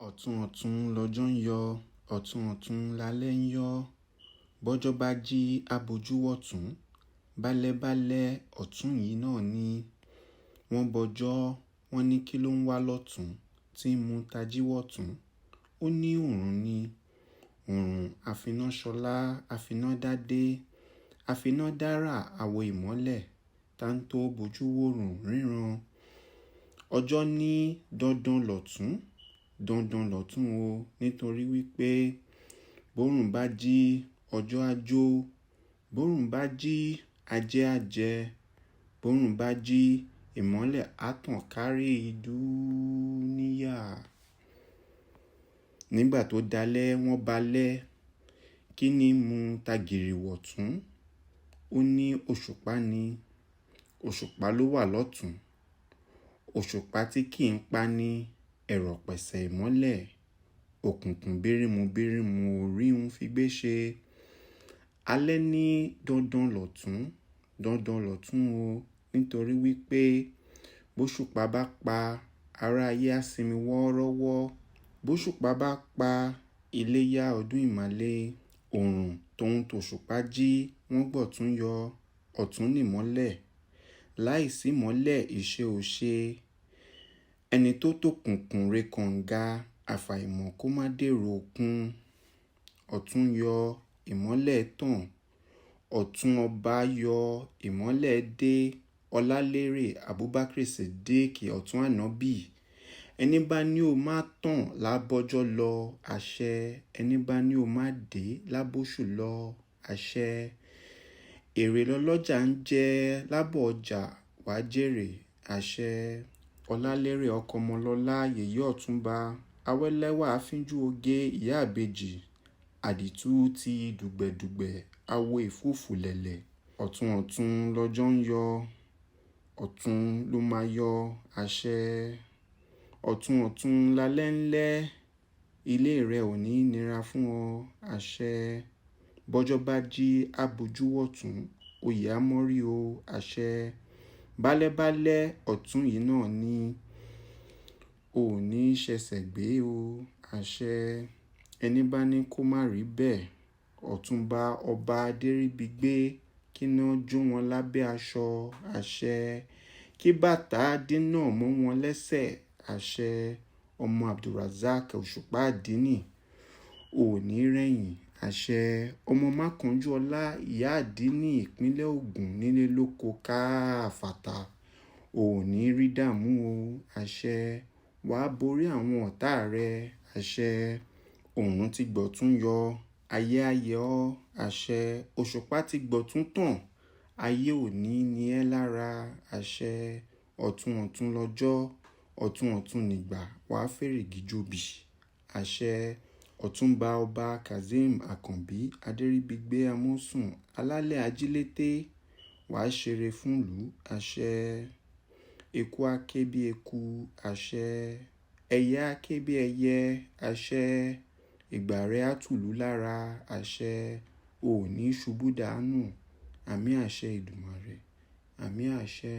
ọ̀tún ọ̀tún lọ́jọ́ ń yọ ọ̀tún ọ̀tún lálẹ́ ń yọ bọ́jọ́ bá jí abojú wọ̀tún bálẹ́bálẹ́ ọ̀tún yìí náà ni wọ́n bọjọ́ wọ́n ní kí ló ń wá lọ́tún tí ń mú tají wọ̀tún ó ní òòrùn ni òòrùn àfináṣọlá àfinádádé àfinádára àwọ̀ ìmọ́lẹ̀ táńtó bojú wòrùn ríran ọjọ́ ní dandan lọ́tún o nítorí wípé bórùn bá jí ọjọ́ àjò bórùn bá jí ajé àjẹ bórùn bá jí ìmọ́lẹ̀ àtàn kárí dúníyà. Nígbà tó dalẹ́ wọ́n balẹ̀ kí ni mú tagìrì wọ̀tún ó ní òṣùpá ni òṣùpá ló wà lọ́tún òṣùpá tí kì í pa ní ẹ̀rọ̀ pẹ̀sẹ̀ ìmọ́lẹ̀ òkùnkùn bírímù orí ń fi gbé ṣe alẹ́ ní dandan lọ́tún o nítorí wípé bóṣùpá bá pa ará ayé á sinmi wọ́ọ́rọ́wọ́ bóṣùpá bá pa iléyá ọdún ìmàle òòrùn tóun tòṣùpá jí wọ́n gbọ̀tún yọ ọ̀tún nìmọ́lẹ̀ láìsí mọ́lẹ̀ ìṣe ò ṣe ẹni tó tòkùnkùn re kànga àfàìmọ̀ kó má dèrò òkun ọ̀tún yọ ìmọ́lẹ̀ tàn ọ̀tún ọba yọ ìmọ́lẹ̀ dé Ọlalere Abubakar Siddiqui ọ̀tún ànábì ẹni bá ní o má tàn lábọ́jọ́ lọ àṣẹ ẹni bá ní o má dé lábóṣù lọ àṣẹ èrè lọ́lọ́jà ń jẹ lábọ̀ ọjà wàá jèrè àṣẹ Ọlalere ọkọmọlọ́lá yèyé Ọ̀túnba awẹ́lẹ́wà àfínjú oge ìyá àbèjì àdìtú ti dùgbẹ̀dùgbẹ̀ awo ìfúùfù lẹ̀lẹ̀ ọ̀tún ọ̀tún lọ́jọ́ ń yọ ọ̀tún ló máa yọ àṣẹ ọ̀tún ọ̀tún lálẹ́ ńlẹ́ ilé rẹ ò ní nira fún ọ àṣẹ bọ́jọ́ bá jí abojú wọ̀tún oyè amọ́rí o àṣẹ bálẹ́bálẹ́ ọ̀tún yìí náà ni ò ní ṣẹ̀ṣẹ̀ gbé o àṣẹ ẹni bá ní kó má rí bẹ́ẹ̀ Ọ̀túnba ọba adéríbigbé kíná jó wọn lábẹ́ aṣọ àṣẹ kí bàtà dínà mọ́ wọn lẹ́sẹ̀ àṣẹ ọmọ Abdulrasaq òṣùpá àdínì òní rẹ̀yìn àṣẹ ọmọ mákànjú ọlá ìyá àdínì ìpínlẹ̀ Ògùn nílé lóko káfàtà òní rí dààmú o àṣẹ wàá borí àwọn ọ̀tá rẹ àṣẹ òòrùn ti gbọ̀tún yọ ayé ayé ọ àṣẹ òṣùpá ti gbọ̀tún tàn ayé òní ní ẹ́ lára àṣẹ ọ̀tún ọ̀tún lọ́jọ́ ọ̀tún ọ̀tún nígbà wàá fèrègì jòbì àṣẹ Ọ̀túnba ọba Kazeem Àkànbí adéríbigbé amósùn alálẹ̀ Ajilete wàá ṣeré fúnlùú àṣẹ eku aké bí eku àṣẹ ẹyẹ aké bí ẹyẹ àṣẹ ìgbà rẹ á tùlú lára àṣẹ òní ṣubú dànù àmì àṣẹ Ìdùmarè àmì àṣẹ.